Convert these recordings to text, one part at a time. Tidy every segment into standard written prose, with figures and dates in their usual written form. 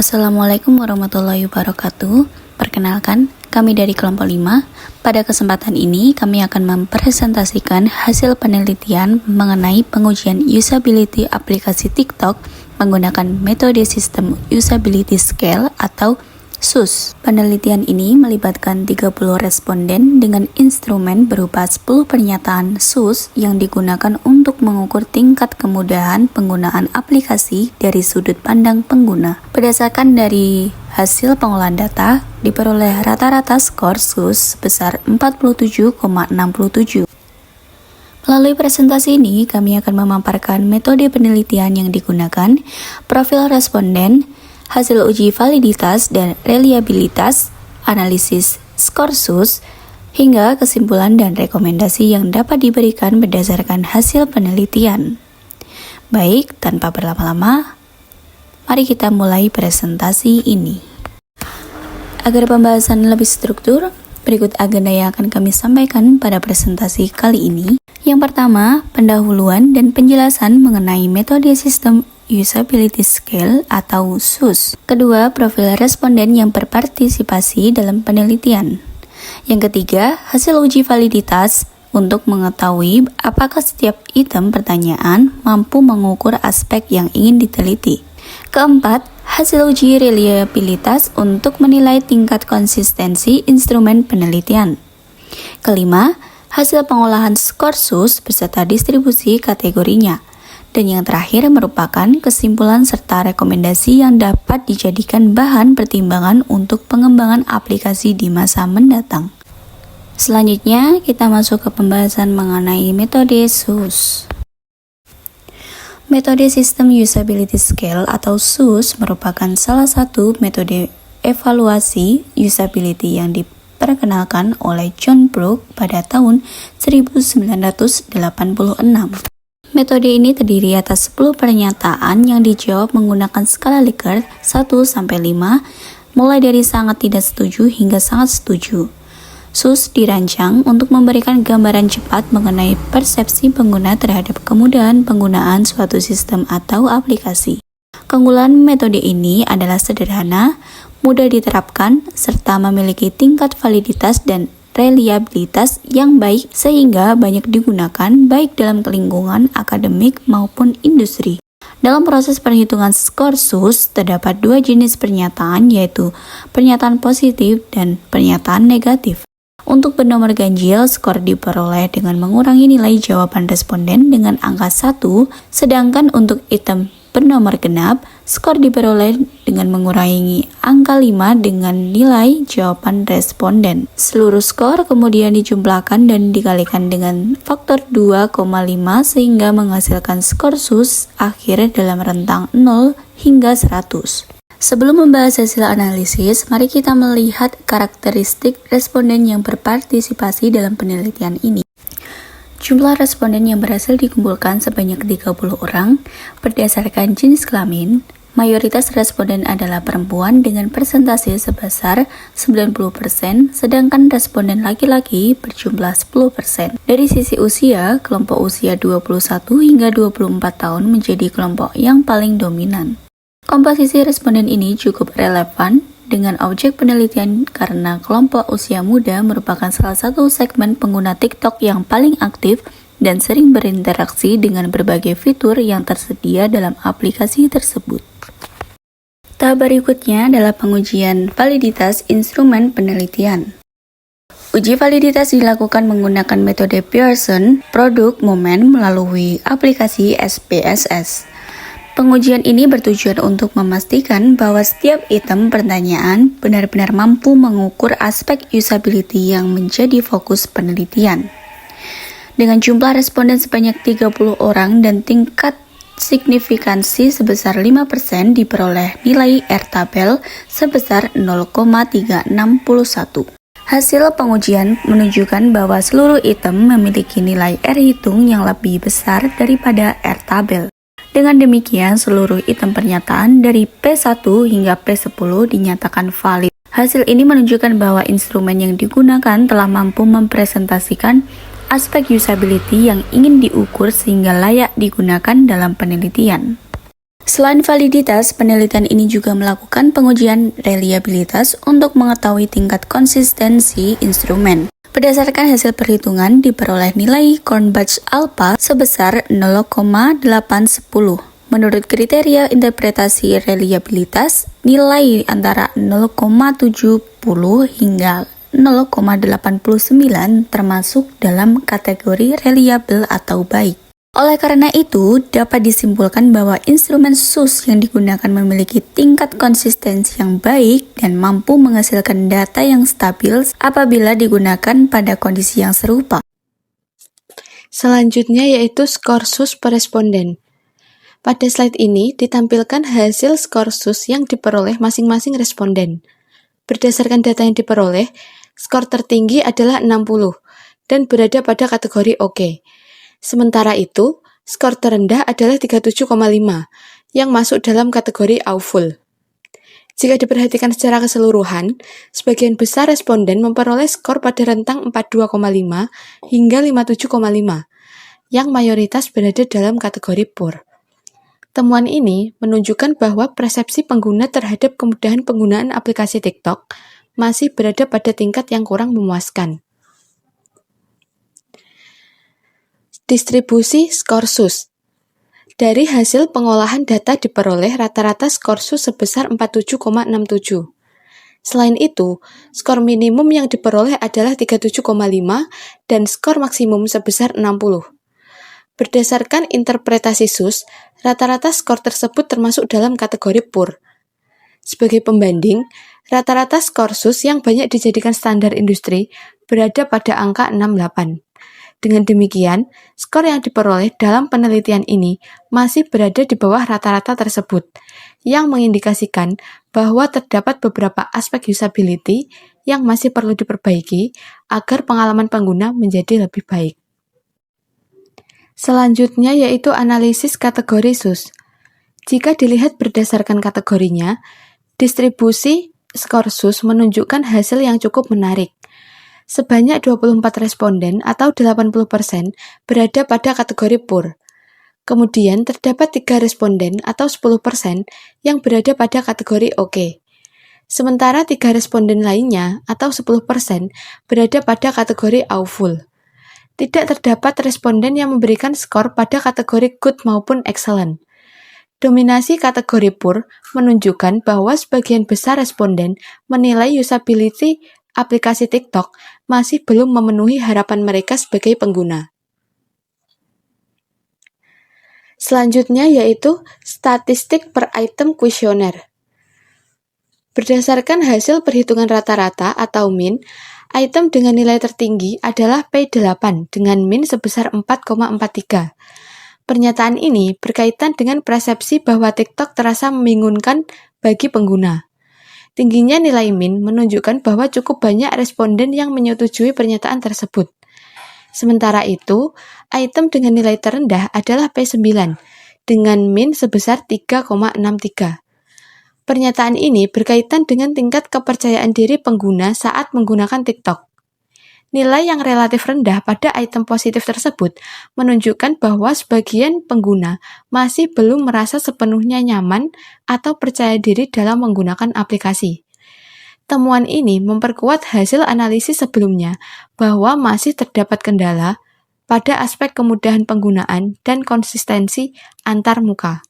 Assalamualaikum warahmatullahi wabarakatuh. Perkenalkan, kami dari kelompok 5. Pada kesempatan ini, kami akan mempresentasikan hasil penelitian mengenai pengujian usability aplikasi TikTok menggunakan metode sistem usability scale atau SUS. Penelitian ini melibatkan 30 responden dengan instrumen berupa 10 pernyataan SUS yang digunakan untuk mengukur tingkat kemudahan penggunaan aplikasi dari sudut pandang pengguna. Berdasarkan dari hasil pengolahan data, diperoleh rata-rata skor SUS sebesar 47,67. Melalui presentasi ini, kami akan memaparkan metode penelitian yang digunakan, profil responden, hasil uji validitas dan reliabilitas, analisis skor SUS, hingga kesimpulan dan rekomendasi yang dapat diberikan berdasarkan hasil penelitian. Baik, tanpa berlama-lama, mari kita mulai presentasi ini. Agar pembahasan lebih struktur, berikut agenda yang akan kami sampaikan pada presentasi kali ini. Yang pertama, pendahuluan dan penjelasan mengenai metode sistem usability scale atau SUS. Kedua, profil responden yang berpartisipasi dalam penelitian. Yang ketiga, hasil uji validitas untuk mengetahui apakah setiap item pertanyaan mampu mengukur aspek yang ingin diteliti. Keempat, hasil uji reliabilitas untuk menilai tingkat konsistensi instrumen penelitian. Kelima, hasil pengolahan skor SUS beserta distribusi kategorinya. Dan yang terakhir merupakan kesimpulan serta rekomendasi yang dapat dijadikan bahan pertimbangan untuk pengembangan aplikasi di masa mendatang. Selanjutnya, kita masuk ke pembahasan mengenai metode SUS. Metode Sistem Usability Scale atau SUS merupakan salah satu metode evaluasi usability yang diperkenalkan oleh John Brook pada tahun 1986. Metode ini terdiri atas 10 pernyataan yang dijawab menggunakan skala Likert 1-5, mulai dari sangat tidak setuju hingga sangat setuju. SUS dirancang untuk memberikan gambaran cepat mengenai persepsi pengguna terhadap kemudahan penggunaan suatu sistem atau aplikasi. Keunggulan metode ini adalah sederhana, mudah diterapkan, serta memiliki tingkat validitas dan reliabilitas yang baik sehingga banyak digunakan baik dalam lingkungan akademik maupun industri. Dalam proses perhitungan skor SUS, terdapat dua jenis pernyataan yaitu pernyataan positif dan pernyataan negatif. Untuk bernomor ganjil, skor diperoleh dengan mengurangi nilai jawaban responden dengan angka 1, sedangkan untuk item bernomor genap, skor diperoleh dengan mengurangi angka 5 dengan nilai jawaban responden. Seluruh skor kemudian dijumlahkan dan dikalikan dengan faktor 2,5 sehingga menghasilkan skor SUS akhir dalam rentang 0 hingga 100. Sebelum membahas hasil analisis, mari kita melihat karakteristik responden yang berpartisipasi dalam penelitian ini. Jumlah responden yang berhasil dikumpulkan sebanyak 30 orang berdasarkan jenis kelamin. Mayoritas responden adalah perempuan dengan persentase sebesar 90%, sedangkan responden laki-laki berjumlah 10%. Dari sisi usia, kelompok usia 21 hingga 24 tahun menjadi kelompok yang paling dominan. Komposisi responden ini cukup relevan dengan objek penelitian karena kelompok usia muda merupakan salah satu segmen pengguna TikTok yang paling aktif dan sering berinteraksi dengan berbagai fitur yang tersedia dalam aplikasi tersebut. Tahap berikutnya adalah pengujian validitas instrumen penelitian. Uji validitas dilakukan menggunakan metode Pearson Product Moment melalui aplikasi SPSS. Pengujian ini bertujuan untuk memastikan bahwa setiap item pertanyaan benar-benar mampu mengukur aspek usability yang menjadi fokus penelitian. Dengan jumlah responden sebanyak 30 orang dan tingkat signifikansi sebesar 5%, diperoleh nilai R-tabel sebesar 0,361. Hasil pengujian menunjukkan bahwa seluruh item memiliki nilai R-hitung yang lebih besar daripada R-tabel. Dengan demikian, seluruh item pernyataan dari P1 hingga P10 dinyatakan valid. Hasil ini menunjukkan bahwa instrumen yang digunakan telah mampu mempresentasikan aspek usability yang ingin diukur sehingga layak digunakan dalam penelitian. Selain validitas, penelitian ini juga melakukan pengujian reliabilitas untuk mengetahui tingkat konsistensi instrumen. Berdasarkan hasil perhitungan, diperoleh nilai Cronbach alpha sebesar 0,810. Menurut kriteria interpretasi reliabilitas, nilai antara 0,70 hingga 0,89 termasuk dalam kategori reliable atau baik. Oleh karena itu, dapat disimpulkan bahwa instrumen SUS yang digunakan memiliki tingkat konsistensi yang baik dan mampu menghasilkan data yang stabil apabila digunakan pada kondisi yang serupa. Selanjutnya yaitu skor SUS per responden. Pada slide ini ditampilkan hasil skor SUS yang diperoleh masing-masing responden. Berdasarkan data yang diperoleh, skor tertinggi adalah 60 dan berada pada kategori oke. Sementara itu, skor terendah adalah 37,5 yang masuk dalam kategori awful. Jika diperhatikan secara keseluruhan, sebagian besar responden memperoleh skor pada rentang 42,5 hingga 57,5, yang mayoritas berada dalam kategori poor. Temuan ini menunjukkan bahwa persepsi pengguna terhadap kemudahan penggunaan aplikasi TikTok masih berada pada tingkat yang kurang memuaskan. Distribusi skor SUS. Dari hasil pengolahan data diperoleh rata-rata skor SUS sebesar 47,67. Selain itu, skor minimum yang diperoleh adalah 37,5 dan skor maksimum sebesar 60. Berdasarkan interpretasi SUS, rata-rata skor tersebut termasuk dalam kategori poor. Sebagai pembanding, rata-rata skor SUS yang banyak dijadikan standar industri berada pada angka 68. Dengan demikian, skor yang diperoleh dalam penelitian ini masih berada di bawah rata-rata tersebut, yang mengindikasikan bahwa terdapat beberapa aspek usability yang masih perlu diperbaiki agar pengalaman pengguna menjadi lebih baik. Selanjutnya yaitu analisis kategori SUS. Jika dilihat berdasarkan kategorinya, distribusi skor SUS menunjukkan hasil yang cukup menarik. Sebanyak 24 responden atau 80% berada pada kategori poor. Kemudian terdapat 3 responden atau 10% yang berada pada kategori oke. Sementara 3 responden lainnya atau 10% berada pada kategori awful. Tidak terdapat responden yang memberikan skor pada kategori good maupun excellent. Dominasi kategori poor menunjukkan bahwa sebagian besar responden menilai usability aplikasi TikTok masih belum memenuhi harapan mereka sebagai pengguna. Selanjutnya yaitu statistik per item kuesioner. Berdasarkan hasil perhitungan rata-rata atau min, item dengan nilai tertinggi adalah P8 dengan min sebesar 4,43. Pernyataan ini berkaitan dengan persepsi bahwa TikTok terasa membingungkan bagi pengguna. Tingginya nilai min menunjukkan bahwa cukup banyak responden yang menyetujui pernyataan tersebut. Sementara itu, item dengan nilai terendah adalah P9 dengan min sebesar 3,63. Pernyataan ini berkaitan dengan tingkat kepercayaan diri pengguna saat menggunakan TikTok. Nilai yang relatif rendah pada item positif tersebut menunjukkan bahwa sebagian pengguna masih belum merasa sepenuhnya nyaman atau percaya diri dalam menggunakan aplikasi. Temuan ini memperkuat hasil analisis sebelumnya bahwa masih terdapat kendala pada aspek kemudahan penggunaan dan konsistensi antar muka.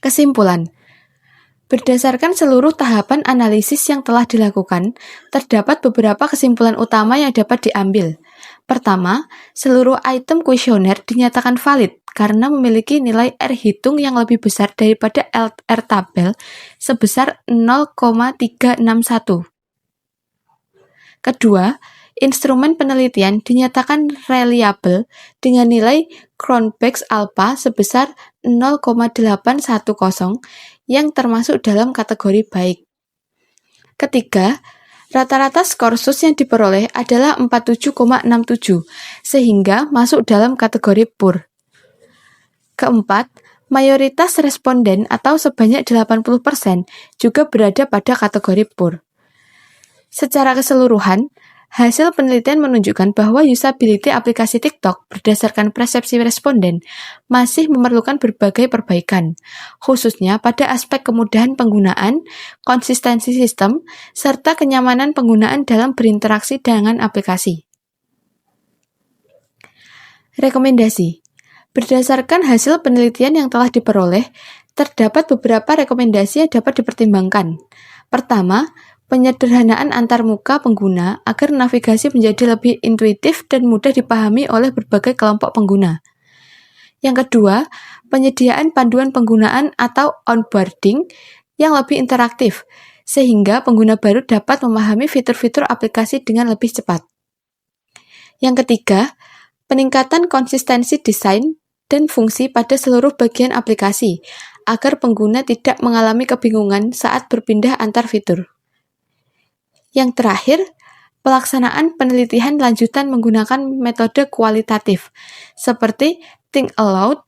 Kesimpulan. Berdasarkan seluruh tahapan analisis yang telah dilakukan, terdapat beberapa kesimpulan utama yang dapat diambil. Pertama, seluruh item kuesioner dinyatakan valid karena memiliki nilai R hitung yang lebih besar daripada R tabel sebesar 0,361. Kedua, instrumen penelitian dinyatakan reliable dengan nilai Cronbach alpha sebesar 0,810 yang termasuk dalam kategori baik. Ketiga, rata-rata skor SUS yang diperoleh adalah 47,67 sehingga masuk dalam kategori poor. Keempat, mayoritas responden atau sebanyak 80% juga berada pada kategori poor. Secara keseluruhan, Hasil penelitian menunjukkan bahwa usability aplikasi TikTok berdasarkan persepsi responden masih memerlukan berbagai perbaikan, khususnya pada aspek kemudahan penggunaan, konsistensi sistem, serta kenyamanan penggunaan dalam berinteraksi dengan aplikasi. Rekomendasi. Berdasarkan hasil penelitian yang telah diperoleh, terdapat beberapa rekomendasi yang dapat dipertimbangkan. Pertama, penyederhanaan antarmuka pengguna agar navigasi menjadi lebih intuitif dan mudah dipahami oleh berbagai kelompok pengguna. Yang kedua, penyediaan panduan penggunaan atau onboarding yang lebih interaktif, sehingga pengguna baru dapat memahami fitur-fitur aplikasi dengan lebih cepat. Yang ketiga, peningkatan konsistensi desain dan fungsi pada seluruh bagian aplikasi, agar pengguna tidak mengalami kebingungan saat berpindah antar fitur. Yang terakhir, pelaksanaan penelitian lanjutan menggunakan metode kualitatif, seperti think aloud,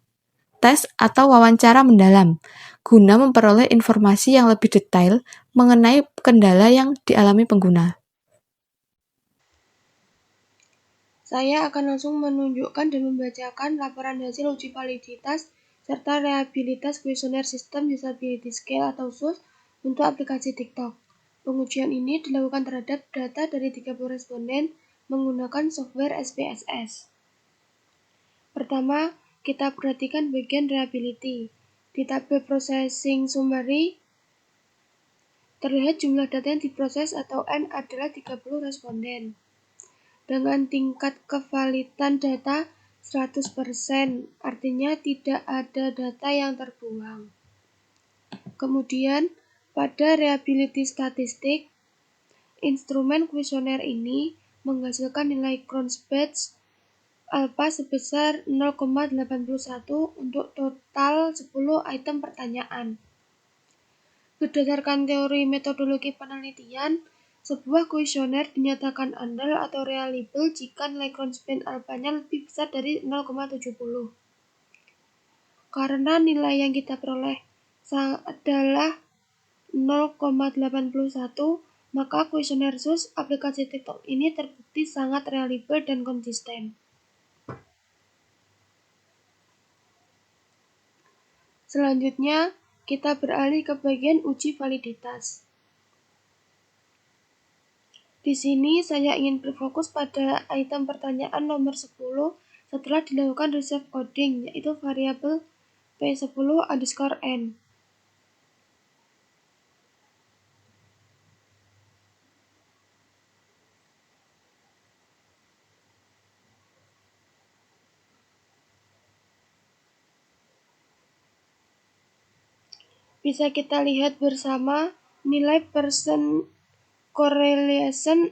tes, atau wawancara mendalam, guna memperoleh informasi yang lebih detail mengenai kendala yang dialami pengguna. Saya akan langsung menunjukkan dan membacakan laporan hasil uji validitas serta reliabilitas kuesioner sistem usability scale atau SUS untuk aplikasi TikTok. Pengujian ini dilakukan terhadap data dari 30 responden menggunakan software SPSS. Pertama, kita perhatikan bagian reliability. Di tabel processing summary, terlihat jumlah data yang diproses atau N adalah 30 responden. Dengan tingkat kevalidan data 100%, artinya tidak ada data yang terbuang. Kemudian, pada reliability statistik, instrumen kuesioner ini menghasilkan nilai Cronspach alpha sebesar 0,81 untuk total 10 item pertanyaan. Berdasarkan teori metodologi penelitian, sebuah kuesioner dinyatakan andal atau reliable jika nilai Cronspach alpha-nya lebih besar dari 0,70. Karena nilai yang kita peroleh adalah 0,81, maka kuesioner SUS aplikasi TikTok ini terbukti sangat reliable dan konsisten. Selanjutnya, kita beralih ke bagian uji validitas. Di sini saya ingin berfokus pada item pertanyaan nomor 10 setelah dilakukan reserve coding, yaitu variabel P10_n. Bisa kita lihat bersama nilai percent correlation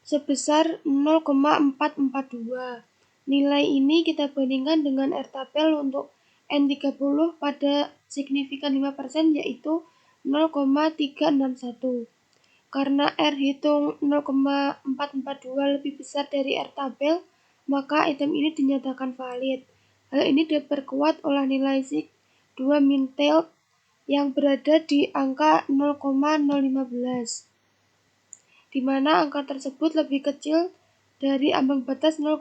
sebesar 0,442. Nilai ini kita bandingkan dengan R-tabel untuk N30 pada signifikan 5%, yaitu 0,361. Karena R hitung 0,442 lebih besar dari R-tabel, maka item ini dinyatakan valid. Hal ini diperkuat oleh nilai sig2 min-tailed yang berada di angka 0,015, di mana angka tersebut lebih kecil dari ambang batas 0,05.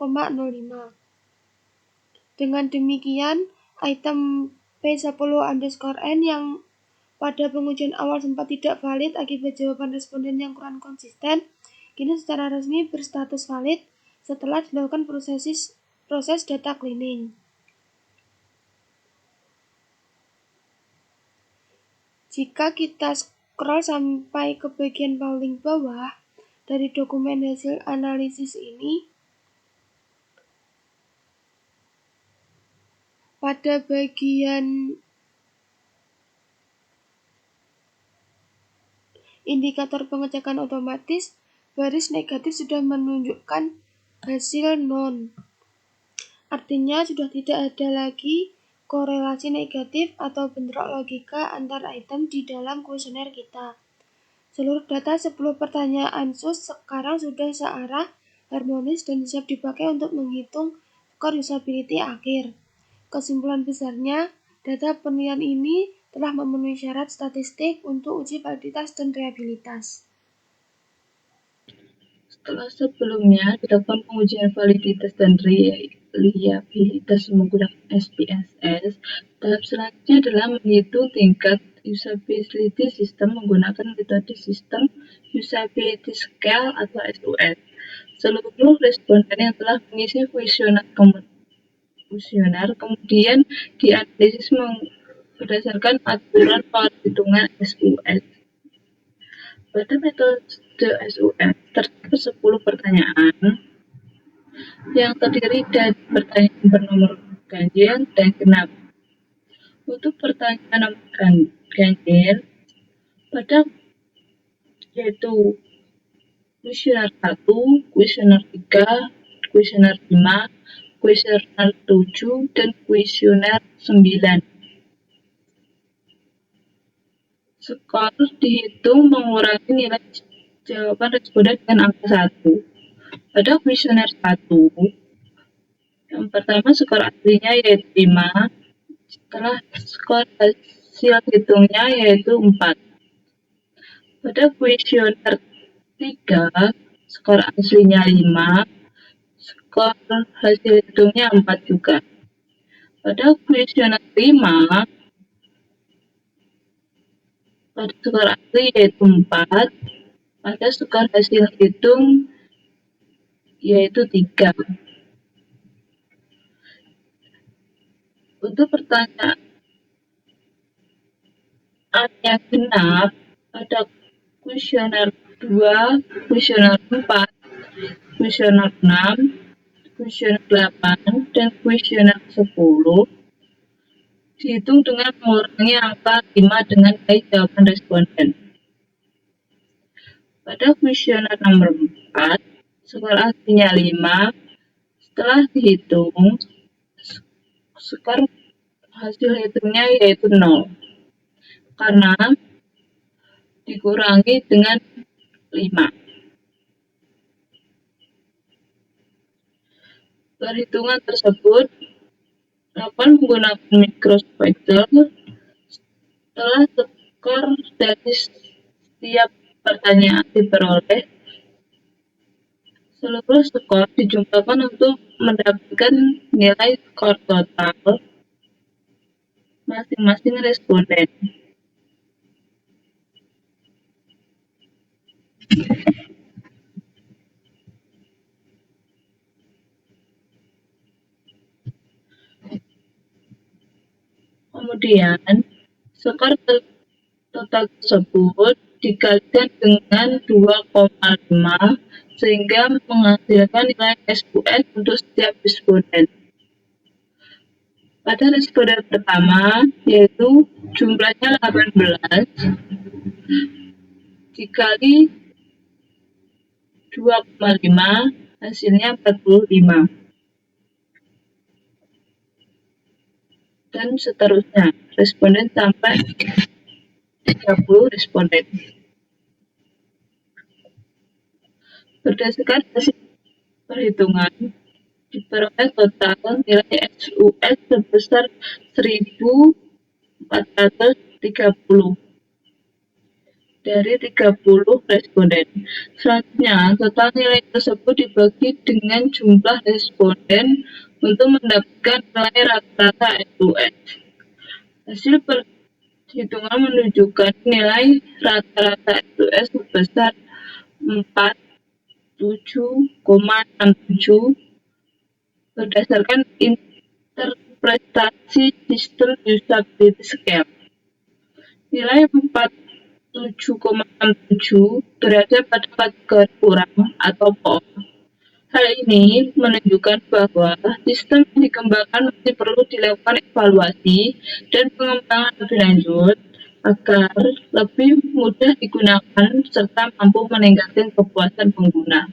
Dengan demikian, item P10_n yang pada pengujian awal sempat tidak valid akibat jawaban responden yang kurang konsisten, kini secara resmi berstatus valid setelah dilakukan proses data cleaning. Jika kita scroll sampai ke bagian paling bawah dari dokumen hasil analisis ini, pada bagian indikator pengecekan otomatis, baris negatif sudah menunjukkan hasil non. Artinya sudah tidak ada lagi korelasi negatif atau bentrok logika antar item di dalam kuesioner kita. Seluruh data 10 pertanyaan SUS sekarang sudah searah, harmonis, dan siap dipakai untuk menghitung skor usability akhir. Kesimpulan besarnya, data penilaian ini telah memenuhi syarat statistik untuk uji validitas dan reliabilitas. Setelah sebelumnya dilakukan pengujian validitas dan reliabilitas menggunakan SPSS, tahap selanjutnya adalah menghitung tingkat usability system menggunakan metode sistem usability scale atau SUS. Seluruh responden yang telah mengisi kuesioner kemudian dianalisis berdasarkan aturan perhitungan SUS. Pada metode SUS terdapat 10 pertanyaan yang terdiri dari pertanyaan bernomor ganjil dan genap. Untuk pertanyaan nomor ganjil yaitu kuesioner 1, kuesioner 3, kuesioner 5, kuesioner 7, dan kuesioner 9. Skor dihitung mengurangi nilai jawaban responden dengan angka 1. Pada kuesioner 1, yang pertama skor aslinya yaitu 5, setelah skor hasil hitungnya yaitu 4. Pada kuesioner 3, skor aslinya 5, skor hasil hitungnya 4 juga. Pada kuesioner 5, pada skor asli yaitu 4, pada skor hasil hitung yaitu 3. Untuk pertanyaan yang genap, pada kuesioner 2, kuesioner 4, kuesioner 6, kuesioner 8, dan kuesioner 10 dihitung dengan mengurangi angka 5 dengan nilai jawaban responden. Pada kuesioner nomor 4, skor aslinya 5, setelah dihitung, skor hasil hitungnya yaitu 0, karena dikurangi dengan 5. Perhitungan tersebut dilakukan menggunakan microspectrum. Setelah skor dari setiap pertanyaan diperoleh, seluruh skor dijumlahkan untuk mendapatkan nilai skor total masing-masing responden. Kemudian, skor total tersebut dikalikan dengan 2,5 sehingga menghasilkan nilai SUS untuk setiap responden. Pada responden pertama, yaitu jumlahnya 18, dikali 2,5, hasilnya 45. Dan seterusnya, responden sampai 30 responden. Berdasarkan hasil perhitungan, diperoleh total nilai SUS sebesar 1.430 dari 30 responden. Selanjutnya, total nilai tersebut dibagi dengan jumlah responden untuk mendapatkan nilai rata-rata SUS. Hasil perhitungan menunjukkan nilai rata-rata SUS sebesar 47,67 berdasarkan interpretasi sistem usability scale. Nilai 47,67 berada pada kategori kurang atau poor. Hal ini menunjukkan bahwa sistem yang dikembangkan masih perlu dilakukan evaluasi dan pengembangan lebih lanjut agar lebih mudah digunakan serta mampu meningkatkan kepuasan pengguna.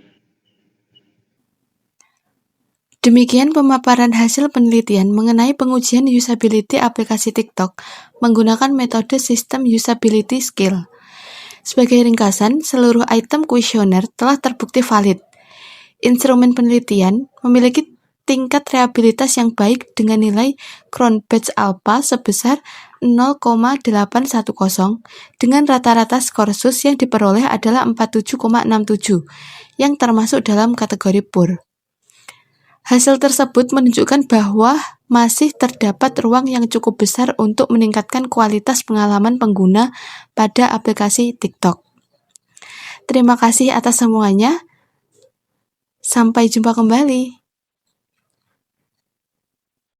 Demikian pemaparan hasil penelitian mengenai pengujian usability aplikasi TikTok menggunakan metode sistem usability scale. Sebagai ringkasan, seluruh item kuesioner telah terbukti valid. Instrumen penelitian memiliki tingkat reliabilitas yang baik dengan nilai Cronbach's Alpha sebesar 0,810 dengan rata-rata skor SUS yang diperoleh adalah 47,67 yang termasuk dalam kategori poor. Hasil tersebut menunjukkan bahwa masih terdapat ruang yang cukup besar untuk meningkatkan kualitas pengalaman pengguna pada aplikasi TikTok. Terima kasih atas semuanya. Sampai jumpa kembali.